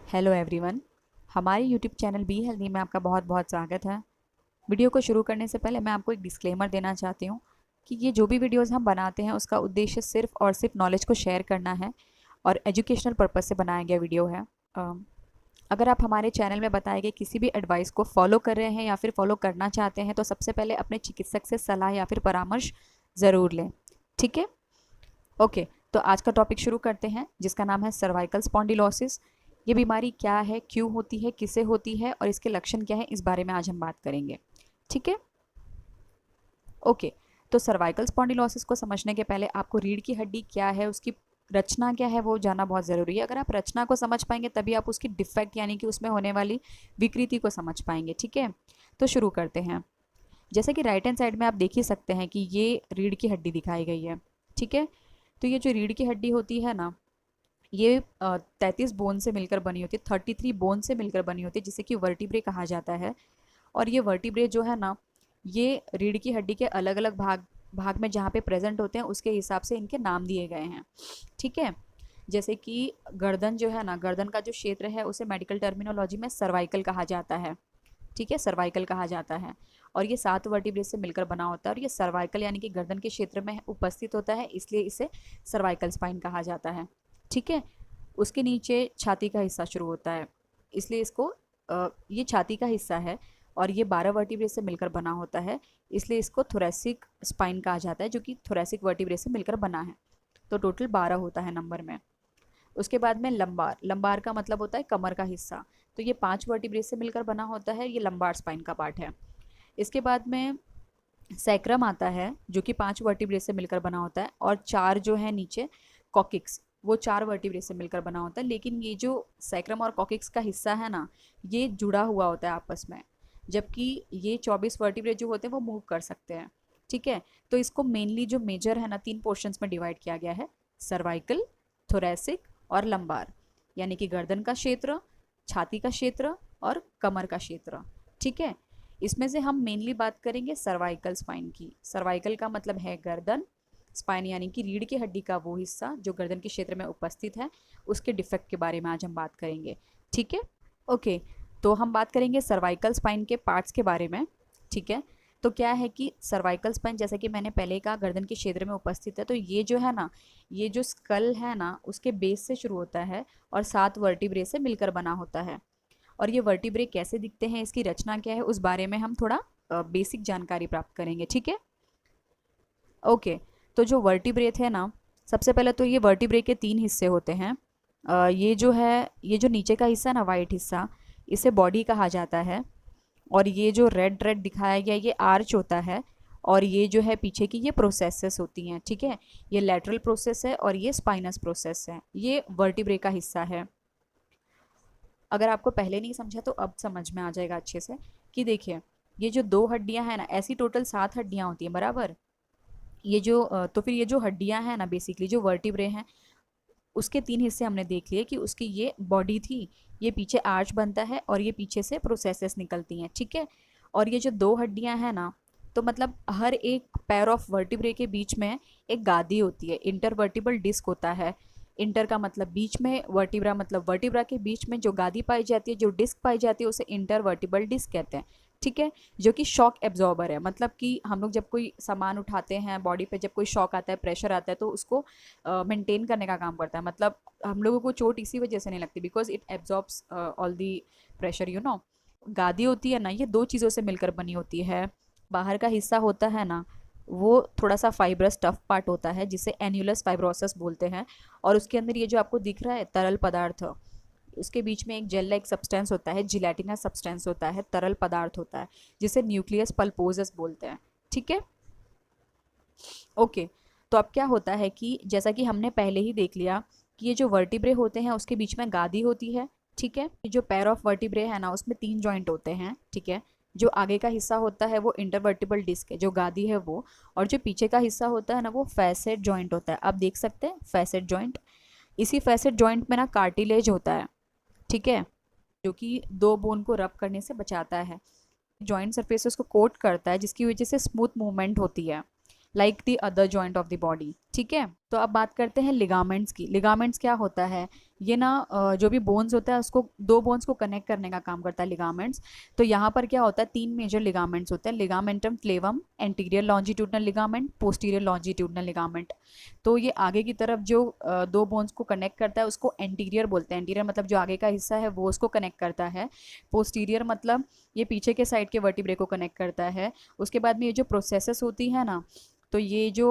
Hello everyone, हमारे YouTube channel be healthy में आपका बहुत बहुत स्वागत है। वीडियो को शुरू करने से पहले मैं आपको एक डिस्क्लेमर देना चाहती हूँ कि ये जो भी वीडियोस हम बनाते हैं उसका उद्देश्य सिर्फ और सिर्फ नॉलेज को शेयर करना है और एजुकेशनल पर्पस से बनाया गया वीडियो है। अगर आप हमारे चैनल में बताए गए किसी भी एडवाइस को फॉलो कर रहे हैं या फिर फॉलो करना चाहते हैं तो सबसे पहले अपने चिकित्सक से सलाह या फिर परामर्श ज़रूर लें। ठीक है, ओके। तो आज का टॉपिक शुरू करते हैं जिसका नाम है सर्वाइकल स्पॉन्डिलोसिस। ये बीमारी क्या है, क्यों होती है, किसे होती है और इसके लक्षण क्या है, इस बारे में आज हम बात करेंगे। ठीक है, ओके। तो सर्वाइकल स्पॉन्डिलोसिस को समझने के पहले आपको रीढ़ की हड्डी क्या है, उसकी रचना क्या है, वो जानना बहुत ज़रूरी है। अगर आप रचना को समझ पाएंगे तभी आप उसकी डिफेक्ट यानी कि उसमें होने वाली विकृति को समझ पाएंगे। ठीक है, तो शुरू करते हैं। जैसे कि राइट हैंड साइड में आप देख ही सकते हैं कि ये रीढ़ की हड्डी दिखाई गई है। ठीक है, तो ये जो रीढ़ की हड्डी होती है ना, ये 33 बोन से मिलकर बनी होती है, 33 बोन से मिलकर बनी होती है, जिसे कि वर्टिब्रे कहा जाता है। और ये वर्टिब्रे जो है ना, ये रीढ़ की हड्डी के अलग अलग भाग भाग में जहाँ पे प्रेजेंट होते हैं उसके हिसाब से इनके नाम दिए गए हैं। ठीक है, जैसे कि गर्दन जो है ना, गर्दन का जो क्षेत्र है उसे मेडिकल टर्मिनोलॉजी में सर्वाइकल कहा जाता है। ठीक है, सर्वाइकल कहा जाता है। और ये 7 वर्टिब्रे से मिलकर बना होता है और ये सर्वाइकल यानी कि गर्दन के क्षेत्र में उपस्थित होता है, इसलिए इसे सर्वाइकल स्पाइन कहा जाता है। ठीक है, उसके नीचे छाती का हिस्सा शुरू होता है, इसलिए इसको ये छाती का हिस्सा है और ये 12 वर्टिब्रे से मिलकर बना होता है, इसलिए इसको थोरेसिक स्पाइन कहा जाता है, जो कि थोरेसिक वर्टिब्रे से मिलकर बना है। तो टोटल 12 होता है नंबर में। उसके बाद में लंबार, लंबार का मतलब होता है कमर का हिस्सा, तो ये 5 वर्टिब्रे से मिलकर बना होता है, ये लंबार स्पाइन का पार्ट है। इसके बाद में सैक्रम आता है जो कि 5 वर्टिब्रे से मिलकर बना होता है, और 4 जो है नीचे कॉकिक्स, वो 4 वर्टिब्रे से मिलकर बना होता है। लेकिन ये जो सैक्रम और कॉकिक्स का हिस्सा है ना, ये जुड़ा हुआ होता है आपस में, जबकि ये 24 वर्टिब्रे जो होते हैं वो मूव कर सकते हैं। ठीक है, तो इसको मेनली जो मेजर है ना, 3 पोर्शंस में डिवाइड किया गया है, सर्वाइकल, थोरेसिक और लंबार, यानी कि गर्दन का क्षेत्र, छाती का क्षेत्र और कमर का क्षेत्र। ठीक है, इसमें से हम मेनली बात करेंगे सर्वाइकल स्पाइन की। सर्वाइकल का मतलब है गर्दन, स्पाइन यानी कि रीढ़ की हड्डी का वो हिस्सा जो गर्दन के क्षेत्र में उपस्थित है, उसके डिफेक्ट के बारे में आज हम बात करेंगे। ठीक है, ओके। तो हम बात करेंगे सर्वाइकल स्पाइन के पार्ट्स के बारे में। ठीक है, तो क्या है कि सर्वाइकल स्पाइन, जैसा कि मैंने पहले कहा, गर्दन के क्षेत्र में उपस्थित है। तो ये जो है ना, ये जो स्कल है ना, उसके बेस से शुरू होता है और 7 वर्टिब्रे से मिलकर बना होता है। और ये वर्टिब्रे कैसे दिखते हैं, इसकी रचना क्या है, उस बारे में हम थोड़ा बेसिक जानकारी प्राप्त करेंगे। ठीक है, ओके। तो जो वर्टिब्रे थे ना, सबसे पहले तो ये वर्टिब्रे के 3 हिस्से होते हैं। ये जो है, ये जो नीचे का हिस्सा ना, वाइट हिस्सा, इसे बॉडी कहा जाता है। और ये जो रेड रेड दिखाया गया, ये आर्च होता है। और ये जो है पीछे की, ये प्रोसेसेस होती हैं। ठीक है, ये लेटरल प्रोसेस है और ये स्पाइनस प्रोसेस है। ये वर्टिब्रे का हिस्सा है। अगर आपको पहले नहीं समझा तो अब समझ में आ जाएगा अच्छे से कि देखिए, ये जो 2 हड्डियां हैं ना, ऐसी टोटल 7 हड्डियां होती हैं, बराबर। ये जो तो फिर ये जो हड्डियां हैं ना, बेसिकली जो वर्टिब्रे हैं, उसके 3 हिस्से हमने देख लिए कि उसकी ये बॉडी थी, ये पीछे आर्च बनता है और ये पीछे से प्रोसेसेस निकलती हैं। ठीक है, और ये जो 2 हड्डियां हैं ना, तो मतलब हर एक पैर ऑफ वर्टिब्रे के बीच में एक गादी होती है, इंटरवर्टिबल डिस्क होता है। इंटर का मतलब बीच में, वर्टिब्रा मतलब वर्टिब्रा के बीच में जो गादी पाई जाती है, जो डिस्क पाई जाती है, उसे इंटरवर्टिबल डिस्क कहते हैं। ठीक है, जो कि शॉक एब्जॉर्बर है, मतलब कि हम लोग जब कोई सामान उठाते हैं बॉडी पे, जब कोई शॉक आता है, प्रेशर आता है, तो उसको मेंटेन करने का काम करता है। मतलब हम लोगों को चोट इसी वजह से नहीं लगती, because it absorbs all the pressure, you know. गादी होती है ना, ये 2 चीज़ों से मिलकर बनी होती है। बाहर का हिस्सा होता है ना, वो थोड़ा सा फाइब्रस टफ पार्ट होता है, जिसे एन्यूलस फाइब्रोसिस बोलते हैं। और उसके अंदर ये जो आपको दिख रहा है तरल पदार्थ, उसके बीच में एक जेल लाइक सब्सटेंस होता है, जिलेटिनस सब्सटेंस होता है, तरल पदार्थ होता है, जिसे न्यूक्लियस पल्पोजस बोलते हैं। ठीक है, ओके। तो अब क्या होता है कि जैसा कि हमने पहले ही देख लिया कि ये जो वर्टिब्रे होते हैं उसके बीच में गादी होती है। ठीक है, ये जो पैर ऑफ वर्टिब्रे है ना, उसमें 3 जॉइंट होते हैं। ठीक है, जो आगे का हिस्सा होता है वो इंटरवर्टिबल डिस्क है, जो गादी है वो। और जो पीछे का हिस्सा होता है ना, वो फैसेट जॉइंट होता है। आप देख सकते हैं फैसेट जॉइंट, इसी फैसेट जॉइंट में ना कार्टिलेज होता है। ठीक है, जो कि 2 बोन को रब करने से बचाता है, जॉइंट सरफेसेस को कोट करता है, जिसकी वजह से स्मूथ मूवमेंट होती है, like the other joint of the body. ठीक है। तो अब बात करते हैं लिगामेंट्स की। लिगामेंट्स क्या होता है, ये ना जो भी बोन्स होता है उसको, दो बोन्स को कनेक्ट करने का काम करता है लिगामेंट्स। तो यहाँ पर क्या होता है, तीन मेजर लिगामेंट्स होते हैं, ligamentum फ्लेवम, anterior longitudinal ligament, posterior longitudinal ligament. तो ये आगे की तरफ जो दो बोन्स को कनेक्ट करता है उसको एंटीरियर बोलते हैं। एंटीरियर मतलब जो आगे का हिस्सा है वो उसको कनेक्ट करता है। पोस्टीरियर मतलब ये पीछे के साइड के वर्टिब्रे को कनेक्ट करता है। उसके बाद में ये जो प्रोसेसेस होती है ना, तो ये जो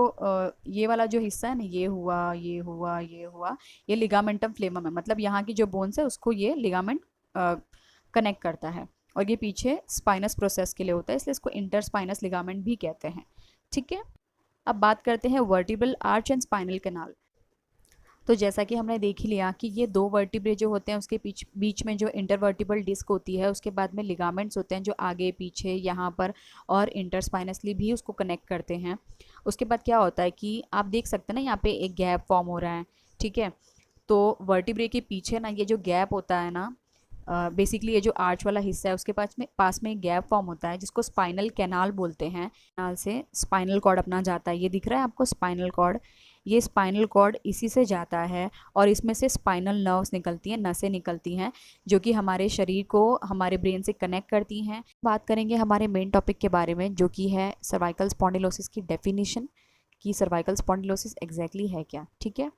ये वाला जो हिस्सा है ना, ये हुआ, ये हुआ, ये हुआ, ये लिगामेंटम फ्लेमम है। मतलब यहाँ की जो बोन्स है उसको ये लिगामेंट कनेक्ट करता है। और ये पीछे स्पाइनस प्रोसेस के लिए होता है, इसलिए इसको इंटरस्पाइनस लिगामेंट भी कहते हैं। ठीक है। अब बात करते हैं vertebral arch and spinal canal. तो जैसा कि हमने देख ही लिया कि ये दो वर्टिब्रे जो होते हैं उसके बीच में जो इंटरवर्टिबल डिस्क होती है, उसके बाद में लिगामेंट्स होते हैं जो आगे पीछे यहाँ पर और इंटरस्पाइनसली भी उसको कनेक्ट करते हैं। उसके बाद क्या होता है कि आप देख सकते हैं ना, यहाँ पे एक गैप फॉर्म हो रहा है। ठीक है। तो वर्टिब्रे के पीछे ना ये जो गैप होता है ना, बेसिकली ये जो आर्च वाला हिस्सा है उसके पास में एक गैप फॉर्म होता है जिसको स्पाइनल कैनाल बोलते हैं। कैनाल से स्पाइनल कॉर्ड अपना जाता है। ये दिख रहा है आपको स्पाइनल कॉर्ड, ये स्पाइनल कॉर्ड इसी से जाता है और इसमें से स्पाइनल नर्व्स निकलती हैं, नसें निकलती हैं जो कि हमारे शरीर को हमारे ब्रेन से कनेक्ट करती हैं। बात करेंगे हमारे मेन टॉपिक के बारे में जो कि है सर्वाइकल स्पॉन्डिलोसिस की डेफिनेशन, कि सर्वाइकल स्पॉन्डिलोसिस एग्जैक्टली है क्या। ठीक है।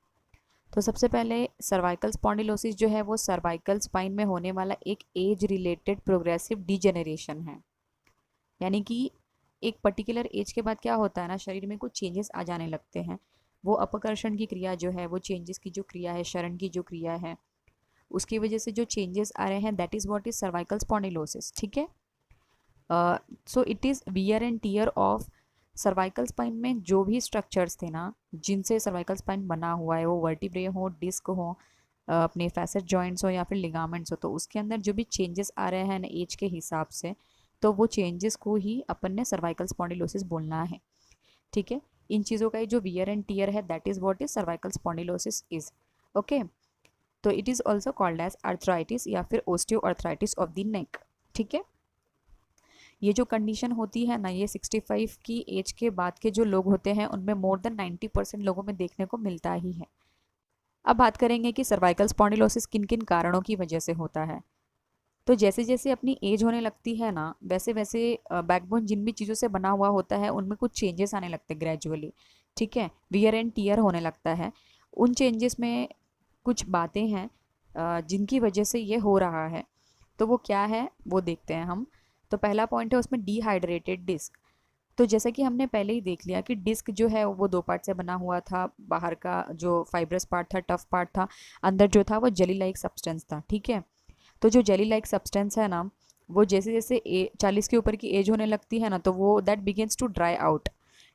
तो सबसे पहले सर्वाइकल स्पॉन्डिलोसिस जो है वो सर्वाइकल स्पाइन में होने वाला एक एज रिलेटेड प्रोग्रेसिव डिजेनरेशन है। यानी कि एक पर्टिकुलर एज के बाद क्या होता है ना, शरीर में कुछ चेंजेस आ जाने लगते हैं। वो अपकर्षण की क्रिया जो है, वो चेंजेस की जो क्रिया है, शरण की जो क्रिया है, उसकी वजह से जो चेंजेस आ रहे हैं, that is what is cervical spondylosis. ठीक है। So it is wear and tear of cervical spine में जो भी स्ट्रक्चर्स थे ना जिनसे सर्वाइकल स्पाइन बना हुआ है, वो वर्टिब्रे हो, डिस्क हो, अपने फैसेट जॉइंट्स हो या फिर लिगामेंट्स हो, तो उसके अंदर जो भी चेंजेस आ रहे हैं ना एज के हिसाब से, तो वो चेंजेस को ही अपन ने सर्वाइकल स्पॉन्डिलोसिस बोलना है। ठीक है। इन चीज़ों का जो वियर एंड टीयर है, that is what is cervical spondylosis is. Okay. तो it is also called age arthritis या फिर ओस्टियोआर्थराइटिस ऑफ द नेक। ठीक है। ये जो कंडीशन होती है ना, ये 65 की एज के बाद के जो लोग होते हैं उनमें मोर देन 90% लोगों में देखने को मिलता ही है। अब बात करेंगे कि सर्वाइकल स्पॉन्डिलोसिस किन किन कारणों की वजह से होता है। तो जैसे जैसे अपनी एज होने लगती है ना, वैसे वैसे बैकबोन जिन भी चीज़ों से बना हुआ होता है उनमें कुछ चेंजेस आने लगते हैं ग्रेजुअली। ठीक है। वियर एंड टीयर होने लगता है। उन चेंजेस में कुछ बातें हैं जिनकी वजह से ये हो रहा है। तो वो क्या है वो देखते हैं हम। तो पहला पॉइंट है उसमें डिहाइड्रेटेड डिस्क। तो जैसा कि हमने पहले ही देख लिया कि डिस्क जो है वो दो पार्ट से बना हुआ था। बाहर का जो फाइब्रस पार्ट था, टफ पार्ट था, अंदर जो था वो जेली लाइक सब्सटेंस था। ठीक है। तो जो जेली लाइक सब्सटेंस है ना, वो जैसे जैसे 40 के ऊपर की एज होने लगती है ना, तो वो that begins to dry out,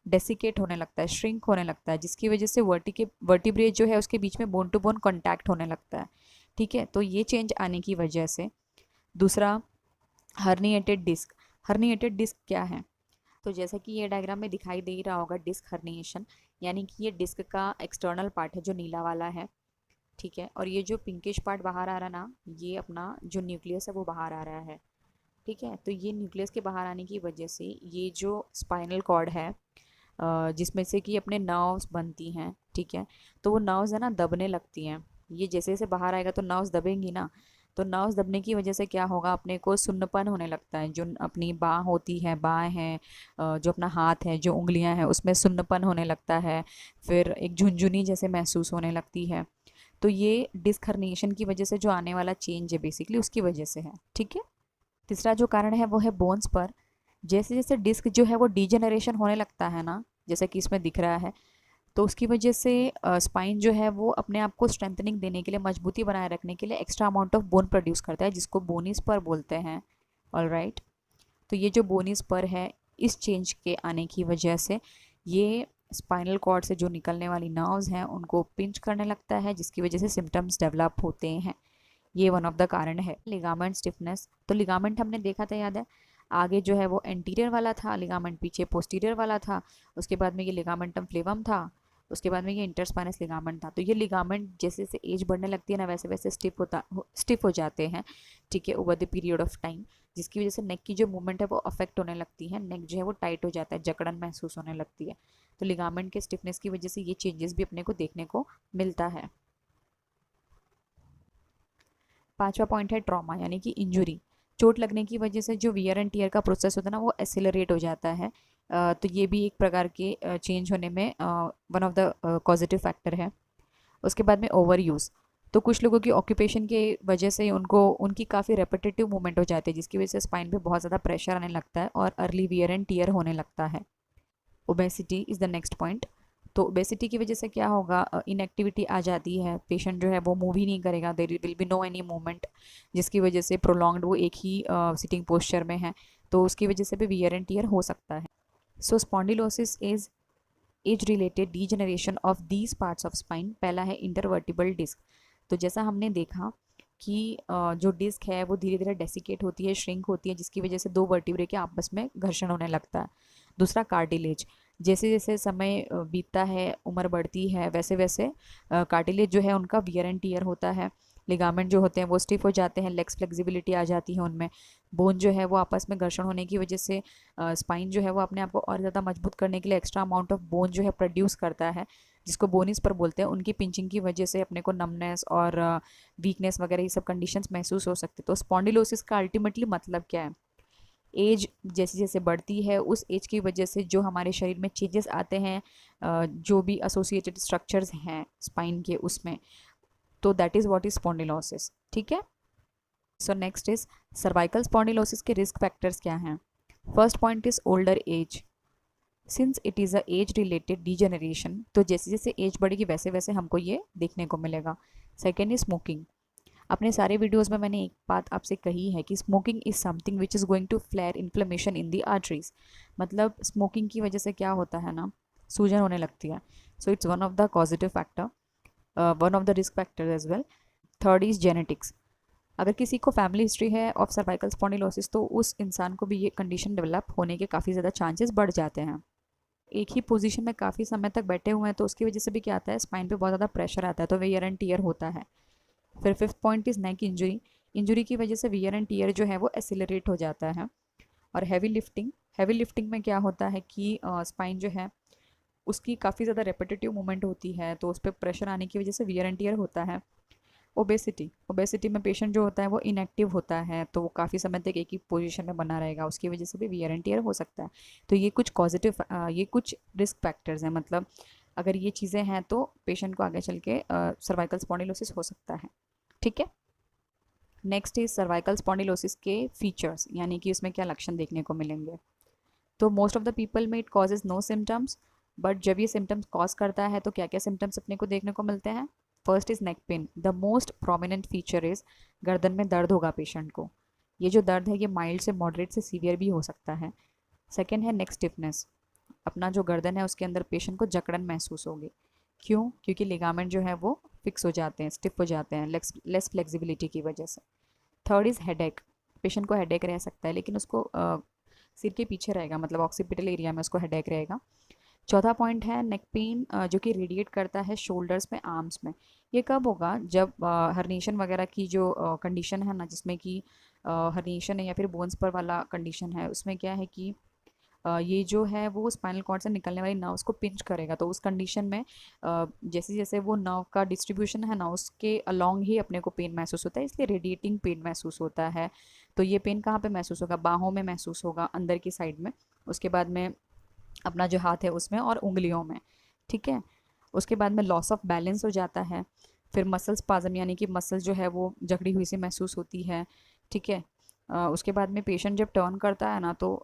desiccate होने लगता है, श्रिंक होने लगता है, जिसकी वजह से वर्टिब्रे जो है उसके बीच में बोन टू बोन कॉन्टैक्ट होने लगता है। ठीक है। तो ये चेंज आने की वजह से। दूसरा, हर्निएटेड डिस्क। हर्निएटेड डिस्क क्या है, तो जैसा कि ये डायग्राम में दिखाई दे रहा होगा, डिस्क हर्निएशन यानी कि ये डिस्क का एक्सटर्नल पार्ट है जो नीला वाला है। ठीक है। और ये जो पिंकिश पार्ट बाहर आ रहा ना, ये अपना जो न्यूक्लियस है वो बाहर आ रहा है। ठीक है। तो ये न्यूक्लियस के बाहर आने की वजह से ये जो स्पाइनल कॉर्ड है जिसमें से कि अपने नर्व्स बनती हैं, ठीक है, तो वो नर्व्स है ना दबने लगती हैं। ये जैसे जैसे बाहर आएगा तो नर्व्स दबेंगी ना, तो नर्व्स दबने की वजह से क्या होगा, अपने को सुन्नपन होने लगता है। जो अपनी बाँ होती है, बाँ है, जो अपना हाथ है, जो उंगलियां हैं, उसमें सुन्नपन होने लगता है। फिर एक झुंझुनी जैसे महसूस होने लगती है। तो ये डिस्क हर्निएशन की वजह से जो आने वाला चेंज है बेसिकली उसकी वजह से है। ठीक है। तीसरा जो कारण है वो है बोन्स पर। जैसे जैसे डिस्क जो है वो डीजेनरेशन होने लगता है ना, जैसे कि इसमें दिख रहा है, तो उसकी वजह से स्पाइन जो है वो अपने आप को स्ट्रेंथनिंग देने के लिए, मजबूती बनाए रखने के लिए extra amount of bone produce करता है, जिसको बोनी स्पर बोलते हैं। ऑलराइट। तो ये जो बोनी स्पर है, इस चेंज के आने की वजह से ये स्पाइनल कॉर्ड से जो निकलने वाली नर्व्स हैं उनको पिंच करने लगता है, जिसकी वजह से सिम्टम्स डेवलप होते हैं। ये वन ऑफ द कारण है। Ligament stiffness. तो लिगामेंट हमने देखा था, याद है, आगे जो है वो एंटीरियर वाला था, लिगामेंट पीछे पोस्टीरियर वाला था। उसके बाद में ये लिगामेंटम फ्लेवम था, उसके बाद में ये इंटरस्पाइनस लिगामेंट था। तो ये लिगामेंट जैसे जैसे एज बढ़ने लगती है ना, वैसे वैसे स्टिफ हो जाते हैं। ठीक है, over the period of time, जिसकी वजह से नेक की जो मूवमेंट है वो अफेक्ट होने लगती है, नेक जो है वो टाइट हो जाता है, जकड़न महसूस होने लगती है। तो लिगामेंट के स्टिफनेस की वजह से ये चेंजेस भी अपने को देखने को मिलता है। पांचवा पॉइंट है ट्रॉमा, यानी कि इंजुरी। चोट लगने की वजह से जो वियर एंड टीयर का प्रोसेस होता है ना वो एक्सेलरेट हो जाता है। तो ये भी एक प्रकार के चेंज होने में one of the positive factor है। उसके बाद में ओवर यूज़, तो कुछ लोगों की ऑक्यूपेशन के वजह से उनकी काफ़ी रेपिटेटिव मूवमेंट हो जाती है, जिसकी वजह से स्पाइन पे बहुत ज़्यादा प्रेशर आने लगता है और अर्ली वियर एंड टीयर होने लगता है। Obesity is the next point. तो ओबेसिटी की वजह से क्या होगा, इनएक्टिविटी आ जाती है, पेशेंट जो है वो मूव ही नहीं करेगा, there will be no any movement, जिसकी वजह से प्रोलॉन्ग्ड वो एक ही सिटिंग पोस्चर में है, तो उसकी वजह से भी वियर एंड टीयर हो सकता है। So spondylosis is age related degeneration of these parts of spine. पहला है इंटरवर्टिबल डिस्क। तो जैसा हमने देखा कि जो डिस्क है वो धीरे धीरे डेसिकेट होती है, श्रिंक होती है, जिसकी वजह से दो वर्टिब्रे के आपस में घर्षण होने लगता है। दूसरा कार्टिलेज, जैसे जैसे समय बीतता है, उम्र बढ़ती है, वैसे वैसे कार्टिलेज जो है उनका वियर एंड टीयर होता है, लिगामेंट जो होते हैं वो स्टिफ हो जाते हैं, लेग्स फ्लेक्सिबिलिटी आ जाती है उनमें, बोन जो है वो आपस में घर्षण होने की वजह से स्पाइन जो है वो अपने आप को और ज़्यादा मजबूत करने के लिए एक्स्ट्रा अमाउंट ऑफ बोन जो है प्रोड्यूस करता है, जिसको बोनिस पर बोलते हैं। उनकी पिंचिंग की वजह से अपने को नमनेस और वीकनेस वगैरह ये सब कंडीशंस महसूस हो सकते हैं। तो स्पॉन्डिलोसिस का अल्टीमेटली मतलब क्या है, एज जैसे जैसे बढ़ती है उस एज की वजह से जो हमारे शरीर में चेंजेस आते हैं, जो भी एसोसिएटेड स्ट्रक्चर्स हैं स्पाइन के उसमें, तो that is what is spondylosis. ठीक है, so next is cervical spondylosis के रिस्क फैक्टर्स क्या हैं। First point is older age, since it is a as related degeneration, तो जैसे जैसे एज बढ़ेगी वैसे वैसे हमको ये देखने को मिलेगा। Second is smoking. अपने सारे वीडियोस में मैंने एक बात आपसे कही है कि smoking is something which is going to flare inflammation in the arteries. मतलब स्मोकिंग की वजह से क्या होता है ना, सूजन होने लगती है। So it's one of the positive factor, one of the risk factor as well. Third is genetics. अगर किसी को फैमिली हिस्ट्री है ऑफ सर्वाइकल स्पॉन्डिलोसिस तो उस इंसान को भी ये कंडीशन डेवलप होने के काफ़ी ज़्यादा चांसेस बढ़ जाते हैं। एक ही पोजीशन में काफ़ी समय तक बैठे हुए हैं तो उसकी वजह से भी क्या आता है, स्पाइन पे बहुत ज़्यादा प्रेशर आता है, तो वियर एंड टीयर होता है। फिर fifth point is neck injury. Injury की वजह से वियर एंड टीयर जो है वो एक्सेलरेट हो जाता है। और हैवी लिफ्टिंग, हैवी लिफ्टिंग में क्या होता है कि स्पाइन जो है उसकी काफ़ी ज़्यादा रेपिटेटिव मूवमेंट होती है, तो उस पर प्रेशर आने की वजह से वियर एंड टीयर होता है। ओबेसिटी, ओबेसिटी में पेशेंट जो होता है वो इनएक्टिव होता है, तो वो काफ़ी समय तक एक ही पोजीशन में बना रहेगा, उसकी वजह से भी वियर एंड टीयर हो सकता है। तो ये कुछ रिस्क फैक्टर्स हैं, मतलब अगर ये चीज़ें हैं तो पेशेंट को आगे चल के सर्वाइकल स्पॉन्डिलोसिस हो सकता है। ठीक है, नेक्स्ट इज सर्वाइकल स्पॉन्डिलोसिस के फीचर्स, यानी कि उसमें क्या लक्षण देखने को मिलेंगे। तो मोस्ट ऑफ द पीपल में it causes no symptoms, but जब ये सिम्टम्स कॉज करता है तो क्या क्या सिम्टम्स अपने को देखने को मिलते हैं। First is neck pain, the most prominent feature is गर्दन में दर्द होगा पेशेंट को। ये जो दर्द है ये माइल्ड से मॉडरेट से सीवियर भी हो सकता है। सेकेंड है नेक स्टिफनेस, अपना जो गर्दन है उसके अंदर पेशेंट को जकड़न महसूस होगी। क्यों, क्योंकि लिगामेंट जो है वो फिक्स हो जाते हैं, स्टिफ हो जाते हैं लेस फ्लेक्सिबिलिटी की वजह से। थर्ड इज़ हेडेक, पेशेंट को हेडेक रह सकता है लेकिन उसको सिर के पीछे रहेगा, मतलब ऑक्सीपिटल एरिया में उसको हेडेक रहेगा। चौथा पॉइंट है नेक पेन जो कि रेडिएट करता है शोल्डर्स में, आर्म्स में। ये कब होगा, जब हर्निशन वगैरह की जो कंडीशन है ना, जिसमें कि हर्निशन है या फिर बोन्स पर वाला कंडीशन है, उसमें क्या है कि ये जो है वो स्पाइनल कॉर्ड से निकलने वाली नर्व्स को पिंच करेगा, तो उस कंडीशन में जैसे जैसे वो नर्व का डिस्ट्रीब्यूशन है ना उसके अलॉन्ग ही अपने को पेन महसूस होता है, इसलिए रेडिएटिंग पेन महसूस होता है। तो ये पेन कहाँ पे महसूस होगा, बाहों में महसूस होगा, अंदर की साइड में, उसके बाद में अपना जो हाथ है उसमें और उंगलियों में। ठीक है, उसके बाद में लॉस ऑफ बैलेंस हो जाता है। फिर मसल स्पाज्म, यानी कि मसल जो है वो जकड़ी हुई सी महसूस होती है। ठीक है, उसके बाद में पेशेंट जब टर्न करता है ना तो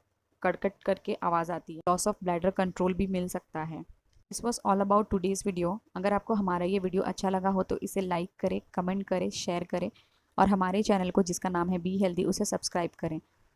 कड़कट करके आवाज़ आती है। लॉस ऑफ ब्लैडर कंट्रोल भी मिल सकता है। This was all about today's video. अगर आपको हमारा ये वीडियो अच्छा लगा हो तो इसे लाइक करें, कमेंट करें, शेयर करें और हमारे चैनल को जिसका नाम है बी हेल्दी उसे सब्सक्राइब करें।